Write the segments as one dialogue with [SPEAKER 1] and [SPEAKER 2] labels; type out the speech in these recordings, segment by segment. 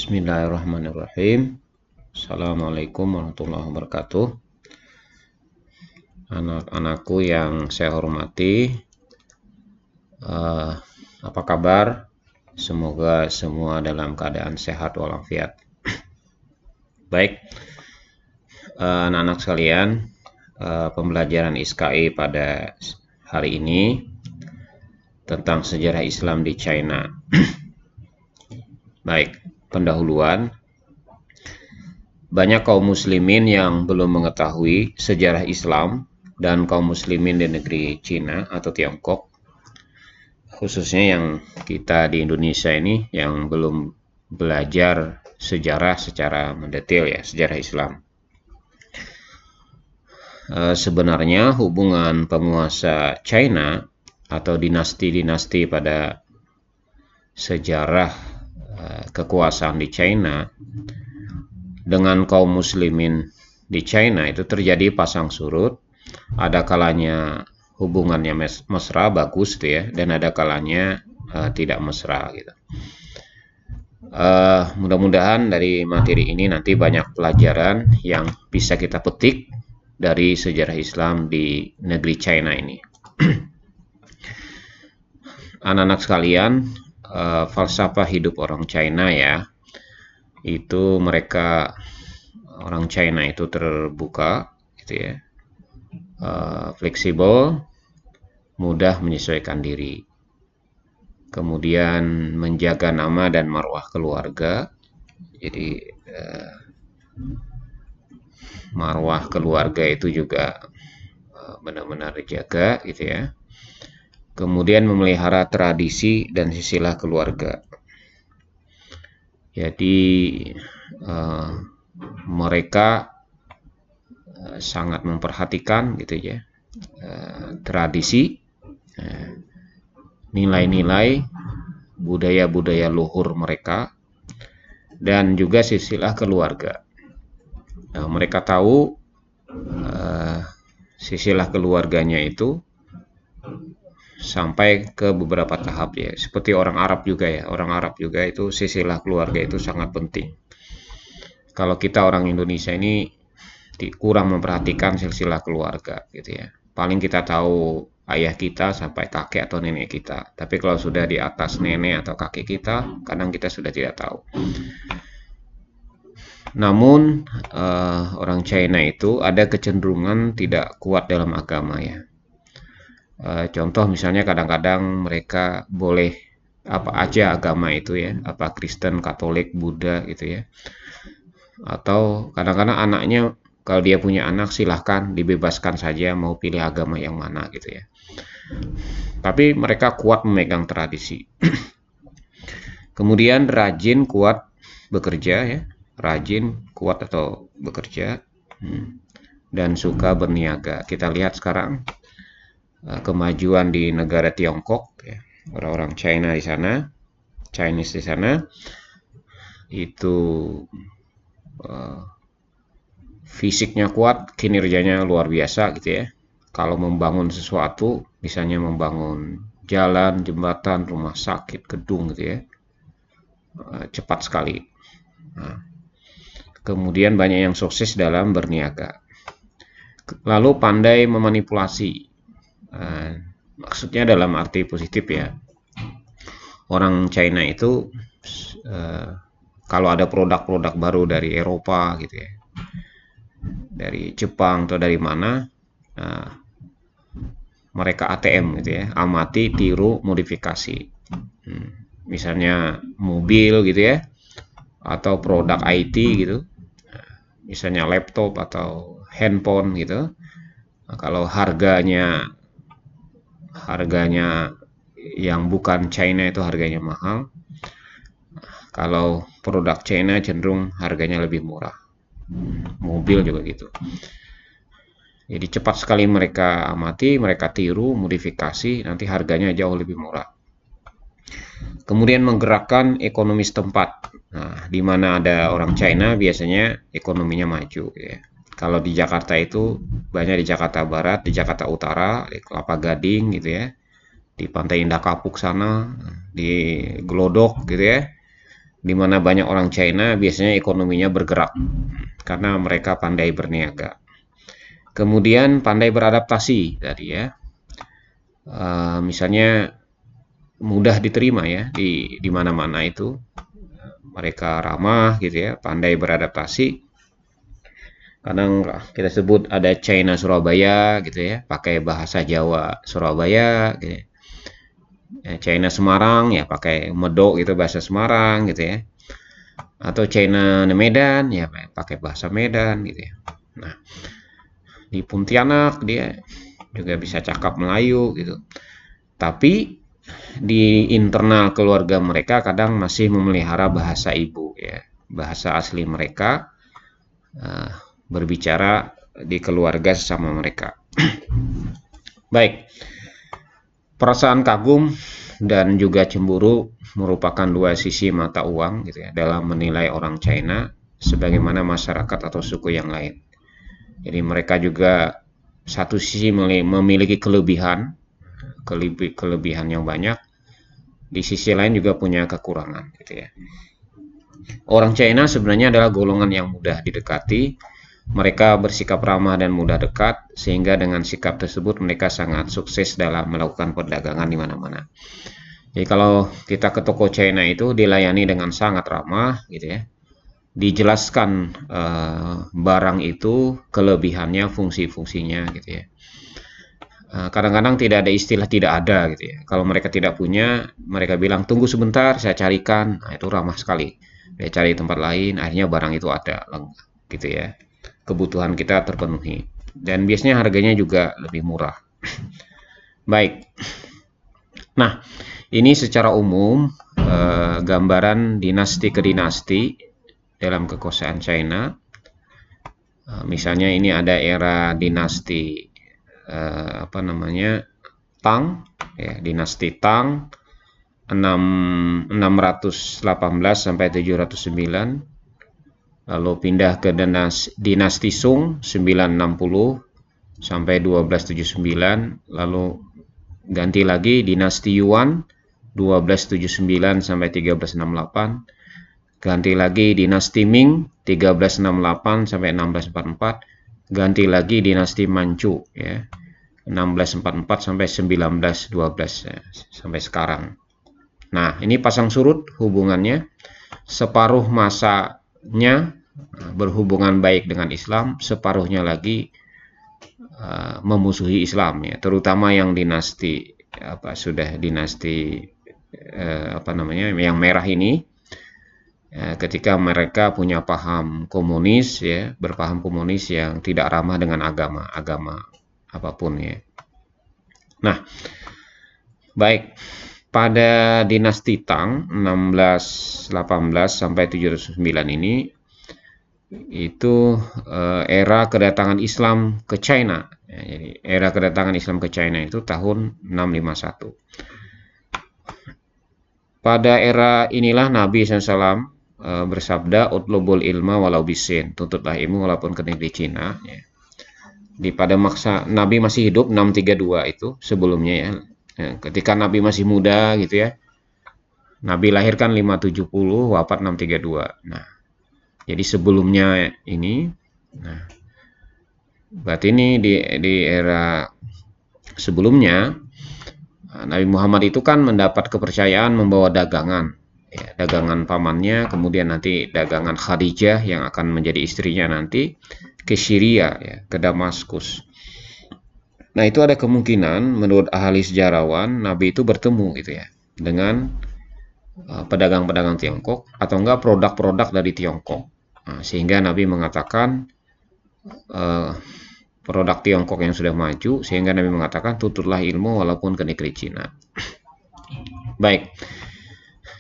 [SPEAKER 1] Bismillahirrahmanirrahim. Assalamualaikum warahmatullahi wabarakatuh. Anak-anakku yang saya hormati, apa kabar? Semoga semua dalam keadaan sehat walafiat. Baik, anak-anak sekalian, pembelajaran ISKI pada hari ini tentang sejarah Islam di China. Baik, pendahuluan. Banyak kaum muslimin yang belum mengetahui sejarah Islam dan kaum muslimin di negeri Cina atau Tiongkok, khususnya yang kita di Indonesia ini yang belum belajar sejarah secara mendetail ya, sejarah Islam. Sebenarnya hubungan penguasa China atau dinasti-dinasti pada sejarah kekuasaan di China dengan kaum muslimin di China itu terjadi pasang surut. Ada kalanya hubungannya mesra, bagus gitu ya, dan ada kalanya tidak mesra gitu. Mudah-mudahan dari materi ini nanti banyak pelajaran yang bisa kita petik dari sejarah Islam di negeri China ini. Anak-anak sekalian, falsafah hidup orang China ya, itu mereka orang China itu terbuka gitu ya, fleksibel, mudah menyesuaikan diri, kemudian menjaga nama dan marwah keluarga. Jadi marwah keluarga itu juga benar-benar dijaga gitu ya. Kemudian memelihara tradisi dan silsilah keluarga. Jadi mereka sangat memperhatikan gitu ya, tradisi, nilai-nilai, budaya-budaya luhur mereka, dan juga silsilah keluarga. Mereka tahu silsilah keluarganya itu sampai ke beberapa tahap ya, seperti orang Arab juga ya. Orang Arab juga itu silsilah keluarga itu sangat penting. Kalau kita orang Indonesia ini kurang memperhatikan silsilah keluarga gitu ya. Paling kita tahu ayah kita sampai kakek atau nenek kita. Tapi kalau sudah di atas nenek atau kakek kita, kadang kita sudah tidak tahu. Namun orang China itu ada kecenderungan tidak kuat dalam agama ya. Contoh misalnya kadang-kadang mereka boleh apa aja agama itu ya, apa Kristen, Katolik, Buddha gitu ya. Atau kadang-kadang anaknya, kalau dia punya anak silahkan dibebaskan saja mau pilih agama yang mana gitu ya. Tapi mereka kuat memegang tradisi. Kemudian rajin, kuat bekerja ya, rajin, kuat atau bekerja, dan suka berniaga. Kita lihat sekarang kemajuan di negara Tiongkok ya. Orang-orang China di sana, Chinese di sana itu fisiknya kuat, kinerjanya luar biasa gitu ya. Kalau membangun sesuatu, misalnya membangun jalan, jembatan, rumah sakit, gedung gitu ya, cepat sekali. Kemudian banyak yang sukses dalam berniaga. Lalu pandai memanipulasi. Maksudnya dalam arti positif ya. Orang China itu kalau ada produk-produk baru dari Eropa gitu ya, dari Jepang atau dari mana, mereka ATM gitu ya, amati, tiru, modifikasi. Misalnya mobil gitu ya, atau produk IT gitu, misalnya laptop atau handphone gitu. Kalau harganya yang bukan China itu harganya mahal. Kalau produk China cenderung harganya lebih murah. Mobil juga gitu. Jadi cepat sekali mereka amati, mereka tiru, modifikasi, nanti harganya jauh lebih murah. Kemudian menggerakkan ekonomi setempat. Nah, di mana ada orang China biasanya ekonominya maju ya. Kalau di Jakarta itu banyak, di Jakarta Barat, di Jakarta Utara, di Kelapa Gading gitu ya, di Pantai Indah Kapuk sana, di Glodok gitu ya. di mana banyak orang China biasanya ekonominya bergerak karena mereka pandai berniaga. Kemudian pandai beradaptasi tadi ya. Misalnya mudah diterima ya di mana-mana itu. Mereka ramah gitu ya, pandai beradaptasi. Kadang kita sebut ada China Surabaya gitu ya, pakai bahasa Jawa Surabaya gitu ya. China Semarang ya pakai medok gitu bahasa Semarang gitu ya. Atau China Medan ya pakai bahasa Medan gitu ya. Nah, di Pontianak dia juga bisa cakap Melayu gitu. Tapi di internal keluarga mereka kadang masih memelihara bahasa ibu ya, bahasa asli mereka, berbicara di keluarga sesama mereka. Baik, perasaan kagum dan juga cemburu merupakan dua sisi mata uang gitu ya dalam menilai orang China sebagaimana masyarakat atau suku yang lain. Jadi mereka juga satu sisi memiliki kelebihan yang banyak, di sisi lain juga punya kekurangan gitu ya. Orang China sebenarnya adalah golongan yang mudah didekati. Mereka bersikap ramah dan mudah dekat, sehingga dengan sikap tersebut mereka sangat sukses dalam melakukan perdagangan di mana-mana. Jadi kalau kita ke toko China itu dilayani dengan sangat ramah gitu ya. Dijelaskan barang itu, kelebihannya, fungsi-fungsinya gitu ya. Kadang-kadang tidak ada istilah tidak ada gitu ya. Kalau mereka tidak punya, mereka bilang tunggu sebentar, saya carikan. Nah, itu ramah sekali. Dia cari tempat lain, akhirnya barang itu ada gitu ya. Kebutuhan kita terpenuhi. Dan biasanya harganya juga lebih murah. Baik. Nah, ini secara umum gambaran dinasti ke dinasti dalam kekuasaan China. Misalnya ini ada era dinasti Tang ya, dinasti Tang 618 sampai 709. Lalu pindah ke dinasti Sung 960 sampai 1279, lalu ganti lagi dinasti Yuan 1279 sampai 1368, ganti lagi dinasti Ming 1368 sampai 1644, ganti lagi dinasti Manchu ya 1644 sampai 1912 ya, sampai sekarang. Nah, ini pasang surut hubungannya, separuh masanya berhubungan baik dengan Islam, separuhnya lagi memusuhi Islam ya, terutama yang dinasti yang merah ini, ketika mereka punya paham komunis ya, berpaham komunis yang tidak ramah dengan agama apapun ya. Nah, baik, pada dinasti Tang 1618 sampai 709 ini itu era kedatangan Islam ke China. Ya, jadi era kedatangan Islam ke China itu tahun 651. Pada era inilah Nabi SAW bersabda, "Utlubul ilma walau bisin," tuntutlah ilmu walaupun ke negeri Cina. Ya. Pada masa Nabi masih hidup 632 itu sebelumnya ya. Ketika Nabi masih muda gitu ya. Nabi lahir kan 570, wafat 632. Nah, jadi sebelumnya ini, nah, berarti ini di era sebelumnya, Nabi Muhammad itu kan mendapat kepercayaan membawa dagangan, ya, dagangan pamannya, kemudian nanti dagangan Khadijah yang akan menjadi istrinya nanti ke Syria, ya, ke Damaskus. Nah, itu ada kemungkinan menurut ahli sejarawan Nabi itu bertemu gitu ya dengan pedagang-pedagang Tiongkok atau enggak produk-produk dari Tiongkok. Nah, sehingga Nabi mengatakan produk Tiongkok yang sudah maju, sehingga Nabi mengatakan tututlah ilmu walaupun ke negeri Cina. Baik,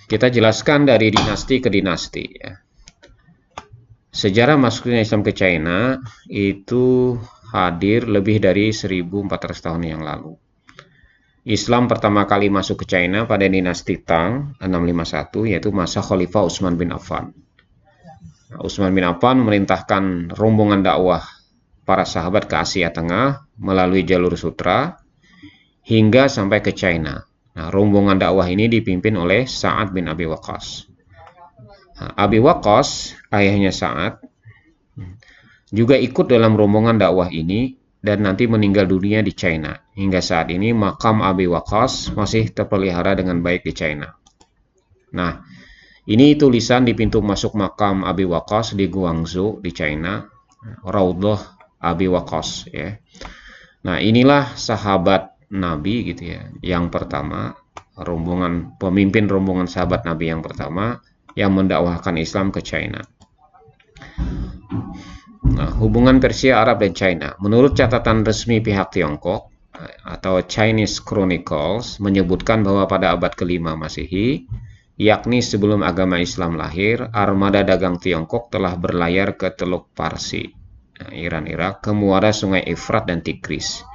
[SPEAKER 1] kita jelaskan dari dinasti ke dinasti ya. Sejarah masuknya Islam ke China itu hadir lebih dari 1400 tahun yang lalu. Islam pertama kali masuk ke China pada dinasti Tang 651, yaitu masa Khalifah Utsman bin Affan. Utsman bin Affan memerintahkan rombongan dakwah para sahabat ke Asia Tengah melalui jalur sutra hingga sampai ke China. Nah, rombongan dakwah ini dipimpin oleh Sa'ad bin Abi Waqqas. Abi Waqqas, ayahnya Sa'ad, juga ikut dalam rombongan dakwah ini dan nanti meninggal dunia di China. Hingga saat ini makam Abi Waqqas masih terpelihara dengan baik di China. Nah, ini tulisan di pintu masuk makam Abi Waqqas di Guangzhou di China, Raudhah Abi Waqqas ya. Nah, inilah sahabat Nabi gitu ya. Yang pertama, pemimpin rombongan sahabat Nabi yang pertama yang mendakwahkan Islam ke China. Nah, hubungan Persia, Arab, dan China. Menurut catatan resmi pihak Tiongkok atau Chinese Chronicles menyebutkan bahwa pada abad ke-5 Masehi, yakni sebelum agama Islam lahir, armada dagang Tiongkok telah berlayar ke Teluk Parsi, Iran, Irak, ke muara sungai Efrat dan Tigris.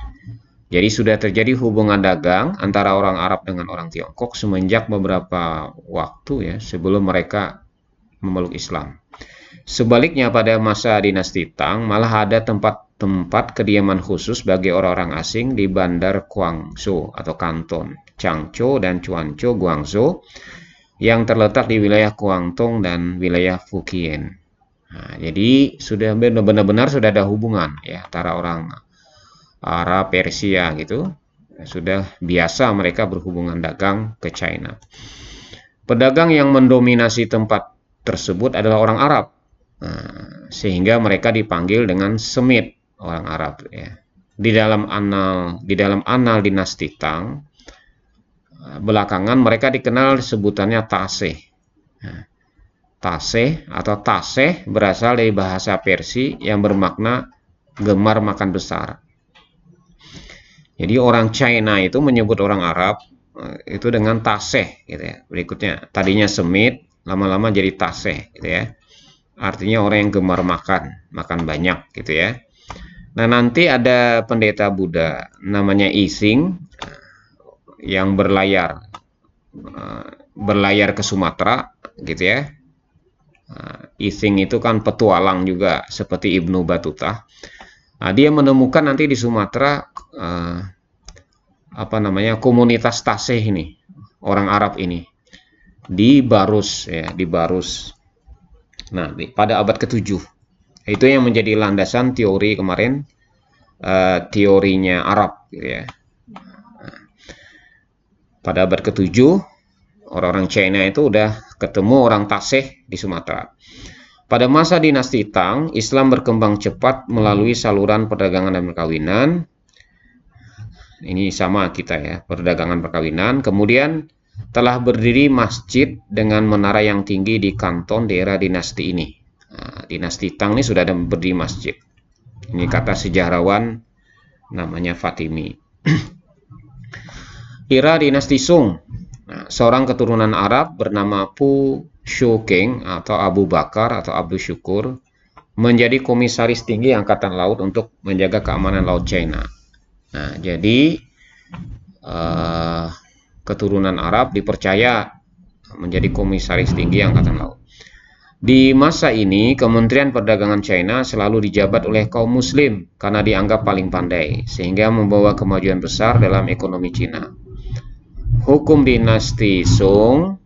[SPEAKER 1] Jadi sudah terjadi hubungan dagang antara orang Arab dengan orang Tiongkok semenjak beberapa waktu ya sebelum mereka memeluk Islam. Sebaliknya pada masa dinasti Tang malah ada tempat-tempat kediaman khusus bagi orang-orang asing di bandar Guangzhou atau Kanton Changzhou dan Quanzhou Guangzhou yang terletak di wilayah Guangdong dan wilayah Fujian. Nah, jadi sudah benar-benar sudah ada hubungan ya antara orang Arab, Persia gitu. Sudah biasa mereka berhubungan dagang ke China. Pedagang yang mendominasi tempat tersebut adalah orang Arab. Sehingga mereka dipanggil dengan Semit, orang Arab ya. Di dalam annal dinasti Tang, belakangan mereka dikenal sebutannya Taseh. Taseh atau Taseh berasal dari bahasa Persia yang bermakna gemar makan besar. Jadi orang China itu menyebut orang Arab itu dengan Taseh gitu ya. Berikutnya, tadinya Semit, lama-lama jadi Taseh gitu ya. Artinya orang yang gemar makan banyak gitu ya. Nah, nanti ada pendeta Buddha namanya Ising yang berlayar ke Sumatera gitu ya. Ising itu kan petualang juga seperti Ibnu Battuta. Nah, dia menemukan nanti di Sumatera komunitas Taseh ini, orang Arab ini di Barus ya, di Barus. Nah, pada abad ke-7 itu yang menjadi landasan teori kemarin, teorinya Arab gitu ya. Pada abad ke-7 orang-orang China itu udah ketemu orang Taseh di Sumatera. Pada masa dinasti Tang, Islam berkembang cepat melalui saluran perdagangan dan perkawinan. Ini sama kita ya, perdagangan perkawinan. Kemudian telah berdiri masjid dengan menara yang tinggi di Kanton di era dinasti ini. Nah, dinasti Tang ini sudah ada berdiri masjid. Ini kata sejarawan namanya Fatimi. Era dinasti Song. Nah, seorang keturunan Arab bernama Pu Shukeng atau Abu Bakar atau Abdul Syukur menjadi komisaris tinggi Angkatan Laut untuk menjaga keamanan Laut China. Nah, jadi keturunan Arab dipercaya menjadi komisaris tinggi Angkatan Laut. Di masa ini, Kementerian Perdagangan China selalu dijabat oleh kaum Muslim karena dianggap paling pandai, sehingga membawa kemajuan besar dalam ekonomi China. Hukum dinasti Song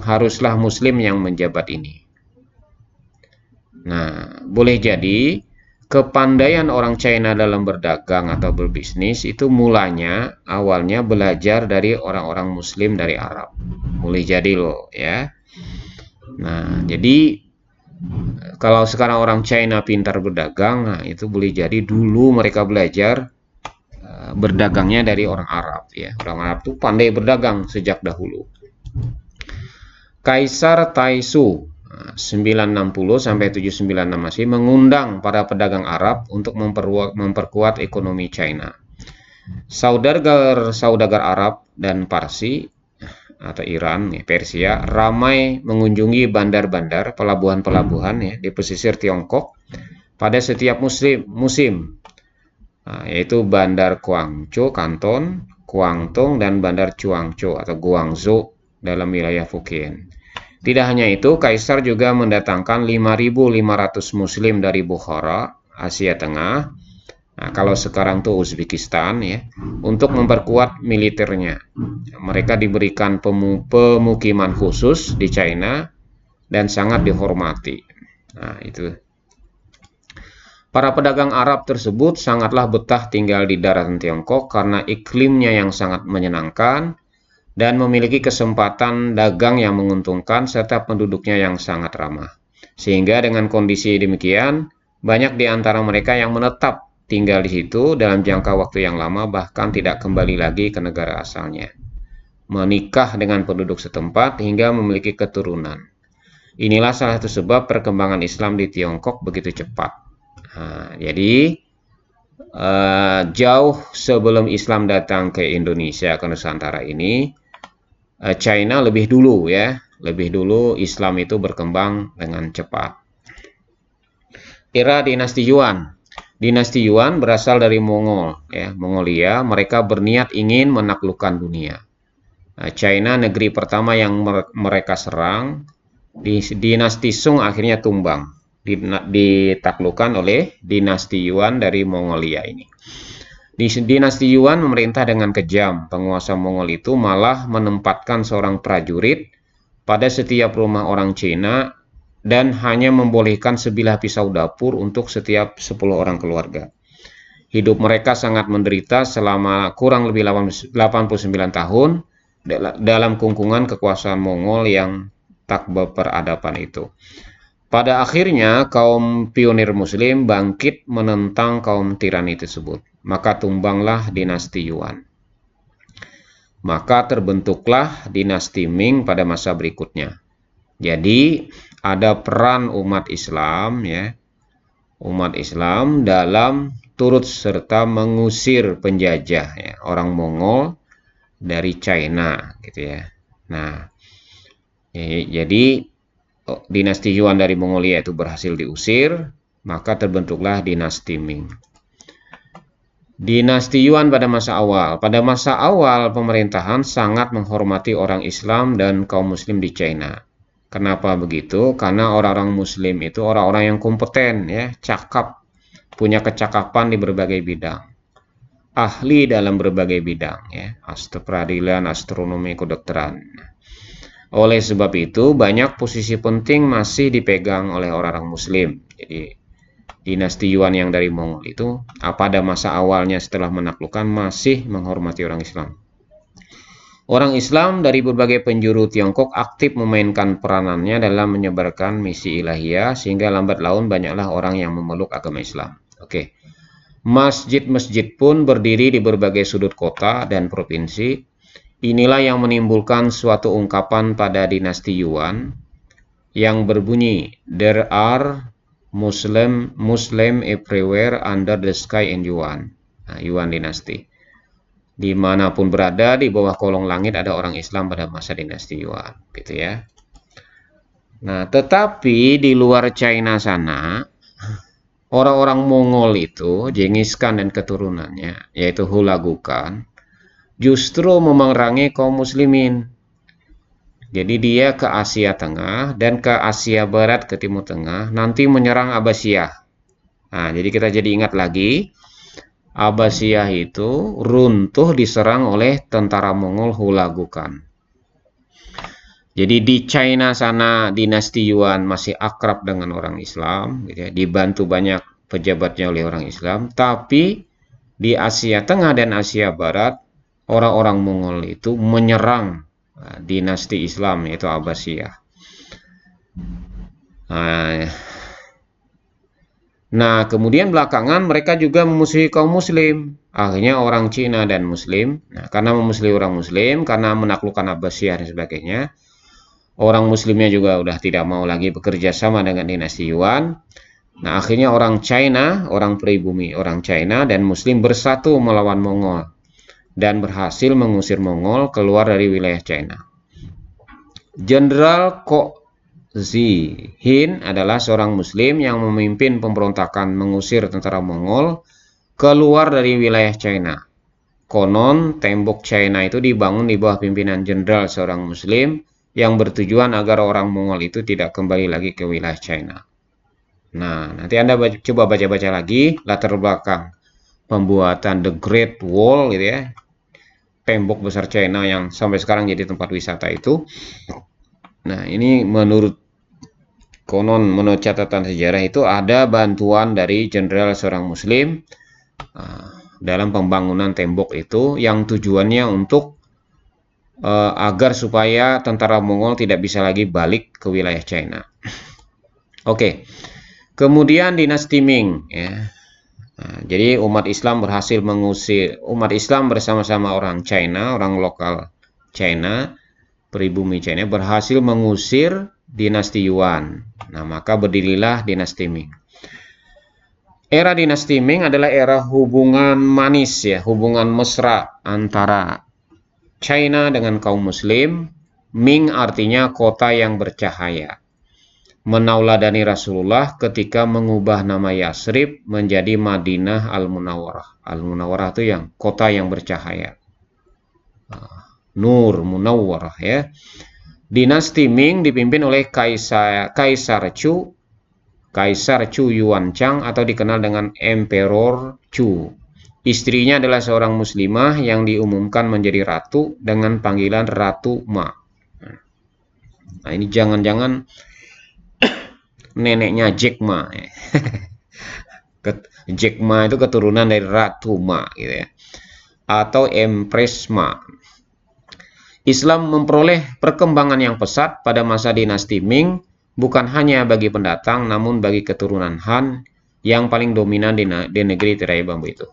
[SPEAKER 1] haruslah Muslim yang menjabat ini. Nah, boleh jadi kepandaian orang China dalam berdagang atau berbisnis itu awalnya belajar dari orang-orang Muslim dari Arab. Boleh jadi loh ya. Nah, jadi kalau sekarang orang China pintar berdagang, nah itu boleh jadi dulu mereka belajar berdagangnya dari orang Arab ya. Orang Arab tuh pandai berdagang sejak dahulu. Kaisar Taisu 960 sampai 796 Masehi mengundang para pedagang Arab untuk memperkuat ekonomi China. Saudagar Arab dan Parsi atau Iran, Persia ramai mengunjungi bandar-bandar, pelabuhan-pelabuhan ya di pesisir Tiongkok pada setiap musim. Nah, yaitu Bandar Guangzhou, Kanton, Guangdong, dan Bandar Quanzhou atau Guangzhou dalam wilayah Fujian. Tidak hanya itu, Kaisar juga mendatangkan 5.500 Muslim dari Bukhara, Asia Tengah. Nah, kalau sekarang tuh Uzbekistan ya, untuk memperkuat militernya. Mereka diberikan pemukiman khusus di China dan sangat dihormati. Nah, itu. Para pedagang Arab tersebut sangatlah betah tinggal di daratan Tiongkok karena iklimnya yang sangat menyenangkan dan memiliki kesempatan dagang yang menguntungkan serta penduduknya yang sangat ramah. Sehingga dengan kondisi demikian, banyak di antara mereka yang menetap tinggal di situ dalam jangka waktu yang lama bahkan tidak kembali lagi ke negara asalnya. Menikah dengan penduduk setempat hingga memiliki keturunan. Inilah salah satu sebab perkembangan Islam di Tiongkok begitu cepat. Nah, jadi jauh sebelum Islam datang ke Indonesia, ke Nusantara ini, China lebih dulu ya, lebih dulu Islam itu berkembang dengan cepat. Era dinasti Yuan. Dinasti Yuan berasal dari Mongol ya, Mongolia. Mereka berniat ingin menaklukkan dunia. China negeri pertama yang mereka serang. Dinasti Sung akhirnya tumbang, ditaklukkan oleh dinasti Yuan dari Mongolia ini. Dinasti Yuan memerintah dengan kejam. Penguasa Mongol itu malah menempatkan seorang prajurit pada setiap rumah orang Cina dan hanya membolehkan sebilah pisau dapur untuk setiap 10 orang keluarga. Hidup mereka sangat menderita selama kurang lebih 89 tahun dalam kungkungan kekuasaan Mongol yang tak berperadaban itu. Pada akhirnya kaum pionir muslim bangkit menentang kaum tirani tersebut. Maka tumbanglah dinasti Yuan. Maka terbentuklah dinasti Ming pada masa berikutnya. Jadi ada peran umat Islam ya. Umat Islam dalam turut serta mengusir penjajah ya, orang Mongol dari China gitu ya. Nah, jadi dinasti Yuan dari Mongolia itu berhasil diusir, maka terbentuklah dinasti Ming. Dinasti Yuan pada masa awal. Pada masa awal pemerintahan sangat menghormati orang Islam dan kaum muslim di China. Kenapa begitu? Karena orang-orang muslim itu orang-orang yang kompeten ya, cakap, punya kecakapan di berbagai bidang. Ahli dalam berbagai bidang ya, peradilan, astronomi, kedokteran. Oleh sebab itu, banyak posisi penting masih dipegang oleh orang-orang muslim. Jadi, dinasti Yuan yang dari Mongol itu pada masa awalnya setelah menaklukkan masih menghormati orang Islam. Orang Islam dari berbagai penjuru Tiongkok aktif memainkan peranannya dalam menyebarkan misi ilahiyah sehingga lambat laun banyaklah orang yang memeluk agama Islam. Oke. Masjid-masjid pun berdiri di berbagai sudut kota dan provinsi. Inilah yang menimbulkan suatu ungkapan pada dinasti Yuan yang berbunyi, "There are Muslim everywhere under the sky in Yuan." Nah, Yuan dinasti. Dimanapun berada di bawah kolong langit ada orang Islam pada masa dinasti Yuan, gitu ya. Nah, tetapi di luar China sana, orang-orang Mongol itu, Genghis Khan dan keturunannya, yaitu Hulagu Khan, justru memerangi kaum muslimin. Jadi dia ke Asia Tengah dan ke Asia Barat, ke Timur Tengah, nanti menyerang Abbasiyah. Nah, jadi kita jadi ingat lagi, Abbasiyah itu runtuh diserang oleh tentara Mongol Hulagu Khan. Jadi di China sana dinasti Yuan masih akrab dengan orang Islam, gitu ya, dibantu banyak pejabatnya oleh orang Islam. Tapi di Asia Tengah dan Asia Barat, orang-orang Mongol itu menyerang dinasti Islam yaitu Abbasiyah. Nah, kemudian belakangan mereka juga memusuhi kaum muslim. Akhirnya orang Cina dan muslim, karena memusuhi orang muslim, karena menaklukkan Abbasiyah dan sebagainya, orang muslimnya juga udah tidak mau lagi bekerja sama dengan dinasti Yuan. Nah, akhirnya orang China, orang pribumi, orang China dan muslim bersatu melawan Mongol dan berhasil mengusir Mongol keluar dari wilayah China. Jenderal Ko Zihin adalah seorang muslim yang memimpin pemberontakan mengusir tentara Mongol keluar dari wilayah China. Konon, tembok China itu dibangun di bawah pimpinan jenderal seorang muslim yang bertujuan agar orang Mongol itu tidak kembali lagi ke wilayah China. Nah, nanti Anda coba baca-baca lagi latar belakang pembuatan The Great Wall gitu ya. Tembok besar China yang sampai sekarang jadi tempat wisata itu. Nah, ini menurut konon menurut catatan sejarah itu ada bantuan dari jenderal seorang muslim dalam pembangunan tembok itu yang tujuannya untuk agar supaya tentara Mongol tidak bisa lagi balik ke wilayah China. Oke. Kemudian dinasti Ming ya. Jadi umat Islam berhasil mengusir, umat Islam bersama-sama orang China, orang lokal China, pribumi China berhasil mengusir dinasti Yuan. Nah, maka berdirilah dinasti Ming. Era dinasti Ming adalah era hubungan manis ya, hubungan mesra antara China dengan kaum muslim. Ming artinya kota yang bercahaya. Menauladani Rasulullah ketika mengubah nama Yasrib menjadi Madinah Al-Munawwarah. Al-Munawwarah itu yang kota yang bercahaya. Nur Munawwarah ya. Dinasti Ming dipimpin oleh Kaisar Chu Yuanzhang atau dikenal dengan Emperor Chu. Istrinya adalah seorang muslimah yang diumumkan menjadi ratu dengan panggilan Ratu Ma. Nah, ini jangan-jangan neneknya Jack Ma. Jack Ma itu keturunan dari Ratu Ma gitu ya. Atau Empress Ma. Islam memperoleh perkembangan yang pesat pada masa dinasti Ming, bukan hanya bagi pendatang namun bagi keturunan Han yang paling dominan di negeri tirai bambu itu.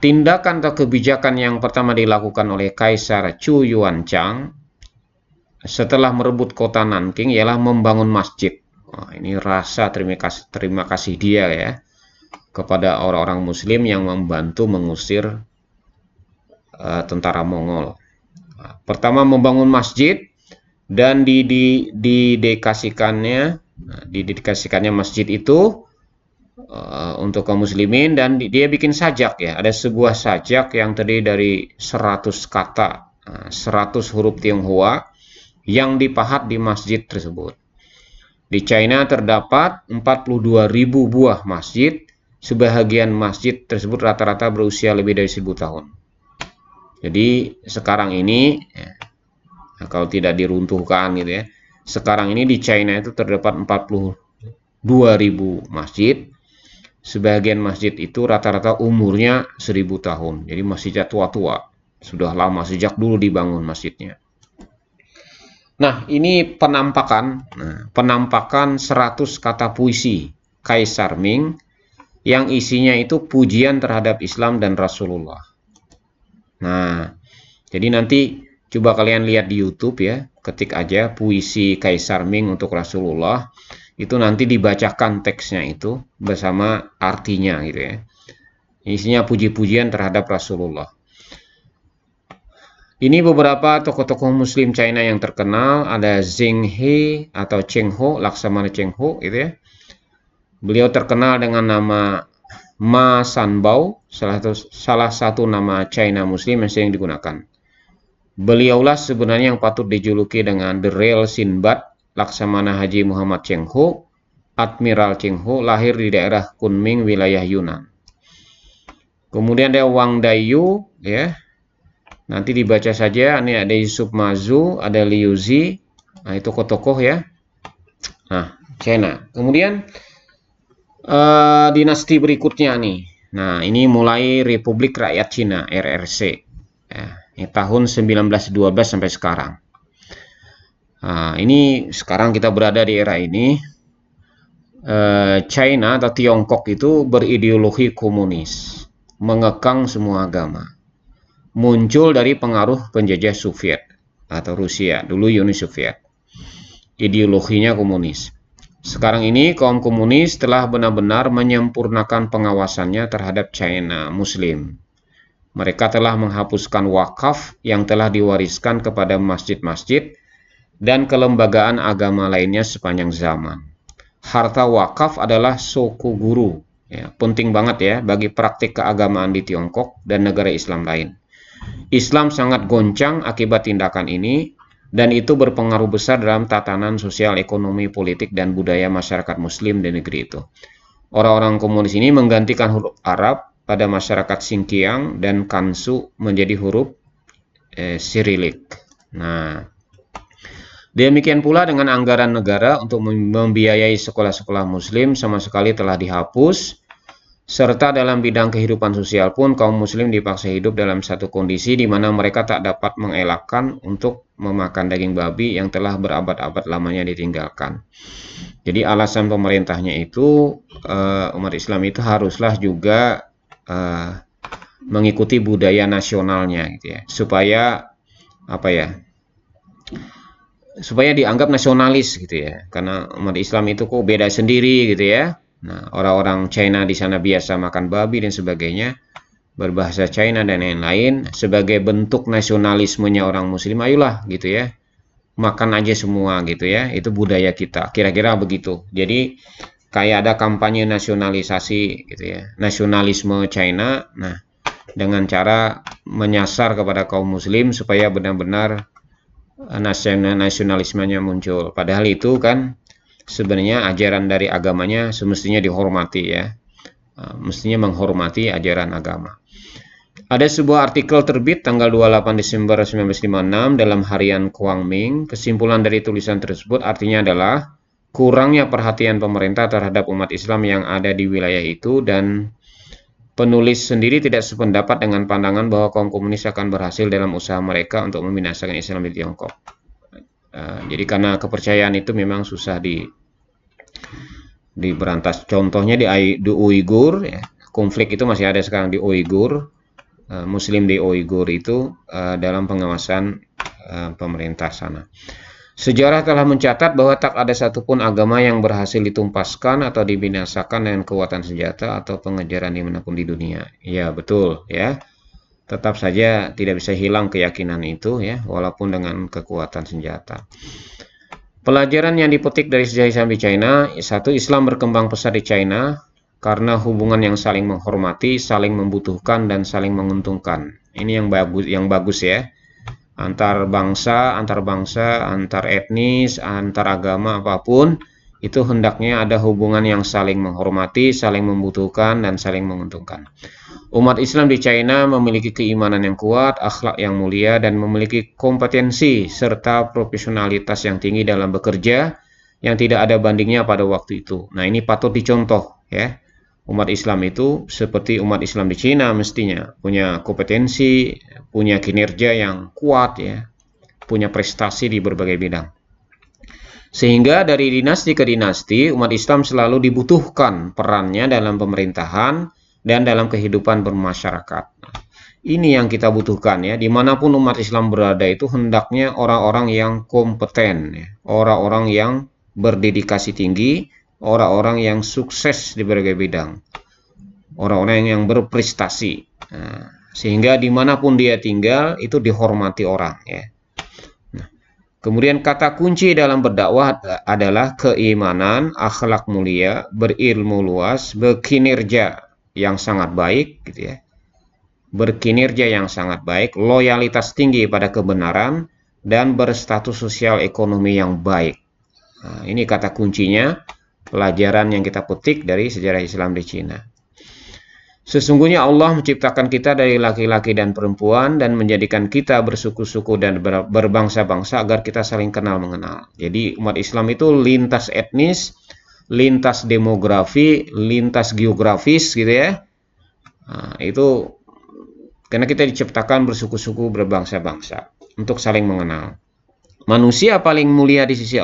[SPEAKER 1] Tindakan atau kebijakan yang pertama dilakukan oleh Kaisar Chu Yuanzhang setelah merebut kota Nanking ialah membangun masjid. Ini rasa terima kasih dia ya kepada orang-orang muslim yang membantu mengusir tentara Mongol. Pertama membangun masjid dan didedikasikannya masjid itu untuk kaum muslimin, dan dia bikin sajak ya. Ada sebuah sajak yang terdiri dari 100 kata, 100 huruf Tionghoa yang dipahat di masjid tersebut. Di China terdapat 42.000 buah masjid. Sebahagian masjid tersebut rata-rata berusia lebih dari 1000 tahun. Jadi sekarang ini kalau tidak diruntuhkan gitu ya, sekarang ini di China itu terdapat 42.000 masjid. Sebagian masjid itu rata-rata umurnya 1000 tahun. Jadi masjidnya tua-tua. Sudah lama, sejak dulu dibangun masjidnya. Nah, ini penampakan 100 kata puisi Kaisar Ming yang isinya itu pujian terhadap Islam dan Rasulullah. Nah, jadi nanti coba kalian lihat di YouTube ya, ketik aja puisi Kaisar Ming untuk Rasulullah, itu nanti dibacakan teksnya itu bersama artinya gitu ya. Isinya puji-pujian terhadap Rasulullah. Ini beberapa tokoh-tokoh muslim China yang terkenal, ada Zheng He atau Cheng Ho, Laksamana Cheng Ho gitu ya. Beliau terkenal dengan nama Ma Sanbao, salah satu nama China muslim yang sering digunakan. Beliaulah sebenarnya yang patut dijuluki dengan The Real Sinbad. Laksamana Haji Muhammad Cheng Ho, Admiral Cheng Ho, lahir di daerah Kunming, wilayah Yunnan. Kemudian ada Wang Daiyu ya. Nanti dibaca saja, ini ada Yusuf Mazu, ada Liu Zi. Nah, itu tokoh-tokoh ya. Nah, China. Kemudian dinasti berikutnya nih. Nah, ini mulai Republik Rakyat Cina, RRC. Ya, ini tahun 1912 sampai sekarang. Nah, ini sekarang kita berada di era ini. China atau Tiongkok itu berideologi komunis, mengekang semua agama. Muncul dari pengaruh penjajah Soviet atau Rusia, dulu Uni Soviet. Ideologinya komunis. Sekarang ini kaum komunis telah benar-benar menyempurnakan pengawasannya terhadap China Muslim. Mereka telah menghapuskan wakaf yang telah diwariskan kepada masjid-masjid dan kelembagaan agama lainnya sepanjang zaman. Harta wakaf adalah sokoguru, ya, penting banget ya bagi praktik keagamaan di Tiongkok dan negara Islam lain. Islam sangat goncang akibat tindakan ini, dan itu berpengaruh besar dalam tatanan sosial, ekonomi, politik, dan budaya masyarakat Muslim di negeri itu. Orang-orang komunis ini menggantikan huruf Arab pada masyarakat Xinjiang dan Kansu menjadi huruf Cyrillic. Nah, Demikian pula dengan anggaran negara untuk membiayai sekolah-sekolah muslim sama sekali telah dihapus, serta dalam bidang kehidupan sosial pun kaum muslim dipaksa hidup dalam satu kondisi di mana mereka tak dapat mengelakkan untuk memakan daging babi yang telah berabad-abad lamanya ditinggalkan. Jadi alasan pemerintahnya itu umat Islam itu haruslah juga mengikuti budaya nasionalnya gitu ya, supaya apa ya? Supaya dianggap nasionalis gitu ya. Karena umat Islam itu kok beda sendiri gitu ya. Nah, orang-orang China di sana biasa makan babi dan sebagainya, berbahasa China dan lain-lain, sebagai bentuk nasionalismenya orang muslim, ayolah gitu ya. Makan aja semua gitu ya. Itu budaya kita. Kira-kira begitu. Jadi kayak ada kampanye nasionalisasi gitu ya. Nasionalisme China. Nah, dengan cara menyasar kepada kaum muslim supaya benar-benar nasionalismenya muncul. Padahal itu kan sebenarnya ajaran dari agamanya semestinya dihormati ya. Mestinya menghormati ajaran agama. Ada sebuah artikel terbit tanggal 28 Desember 1956 dalam harian Kwangming. Kesimpulan dari tulisan tersebut artinya adalah kurangnya perhatian pemerintah terhadap umat Islam yang ada di wilayah itu, dan penulis sendiri tidak sependapat dengan pandangan bahwa kaum komunis akan berhasil dalam usaha mereka untuk membinasakan Islam di Tiongkok. Jadi karena kepercayaan itu memang susah diberantas. Contohnya di Uighur, ya, konflik itu masih ada sekarang di Uighur, Muslim di Uighur itu dalam pengawasan pemerintah sana. Sejarah telah mencatat bahwa tak ada satupun agama yang berhasil ditumpaskan atau dibinasakan dengan kekuatan senjata atau pengejaran dimanapun di dunia. Ya betul ya. Tetap saja tidak bisa hilang keyakinan itu ya, walaupun dengan kekuatan senjata. Pelajaran yang dipetik dari sejarah Islam di China, satu, Islam berkembang pesat di China karena hubungan yang saling menghormati, saling membutuhkan dan saling menguntungkan. Ini yang bagus ya. Antar bangsa, antar etnis, antar agama apapun, itu hendaknya ada hubungan yang saling menghormati, saling membutuhkan, dan saling menguntungkan. Umat Islam di China memiliki keimanan yang kuat, akhlak yang mulia, dan memiliki kompetensi serta profesionalitas yang tinggi dalam bekerja yang tidak ada bandingnya pada waktu itu. Nah, ini patut dicontoh ya. Umat Islam itu seperti umat Islam di Cina mestinya punya kompetensi, punya kinerja yang kuat ya, punya prestasi di berbagai bidang. Sehingga dari dinasti ke dinasti umat Islam selalu dibutuhkan perannya dalam pemerintahan dan dalam kehidupan bermasyarakat. Ini yang kita butuhkan ya, dimanapun umat Islam berada itu hendaknya orang-orang yang kompeten, ya, orang-orang yang berdedikasi tinggi, orang-orang yang sukses di berbagai bidang, orang-orang yang berprestasi, sehingga dimanapun dia tinggal itu dihormati orang ya. Kemudian kata kunci dalam berdakwah adalah keimanan, akhlak mulia, berilmu luas, berkinerja yang sangat baik gitu ya. Berkinerja yang sangat baik, loyalitas tinggi pada kebenaran, dan berstatus sosial ekonomi yang baik. Nah, ini kata kuncinya, pelajaran yang kita petik dari sejarah Islam di Cina. Sesungguhnya Allah menciptakan kita dari laki-laki dan perempuan dan menjadikan kita bersuku-suku dan berbangsa-bangsa agar kita saling kenal mengenal. Jadi umat Islam itu lintas etnis, lintas demografi, lintas geografis gitu ya. Nah, itu karena kita diciptakan bersuku-suku, berbangsa-bangsa untuk saling mengenal. Manusia paling mulia di sisi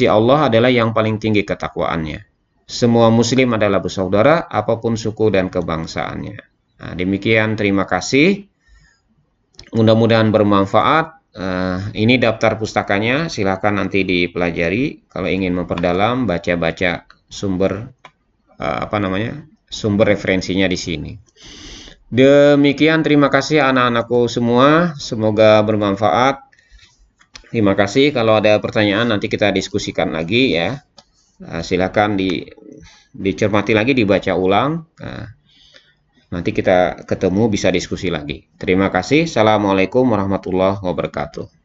[SPEAKER 1] Allah adalah yang paling tinggi ketakwaannya. Semua muslim adalah bersaudara, apapun suku dan kebangsaannya. Nah, demikian, terima kasih. Mudah-mudahan bermanfaat. Ini daftar pustakanya, silakan nanti dipelajari. Kalau ingin memperdalam, baca-baca sumber sumber referensinya di sini. Demikian, terima kasih anak-anakku semua. Semoga bermanfaat. Terima kasih. Kalau ada pertanyaan nanti kita diskusikan lagi ya. Silakan dicermati lagi, dibaca ulang. Nanti kita ketemu, bisa diskusi lagi. Terima kasih. Assalamualaikum warahmatullahi wabarakatuh.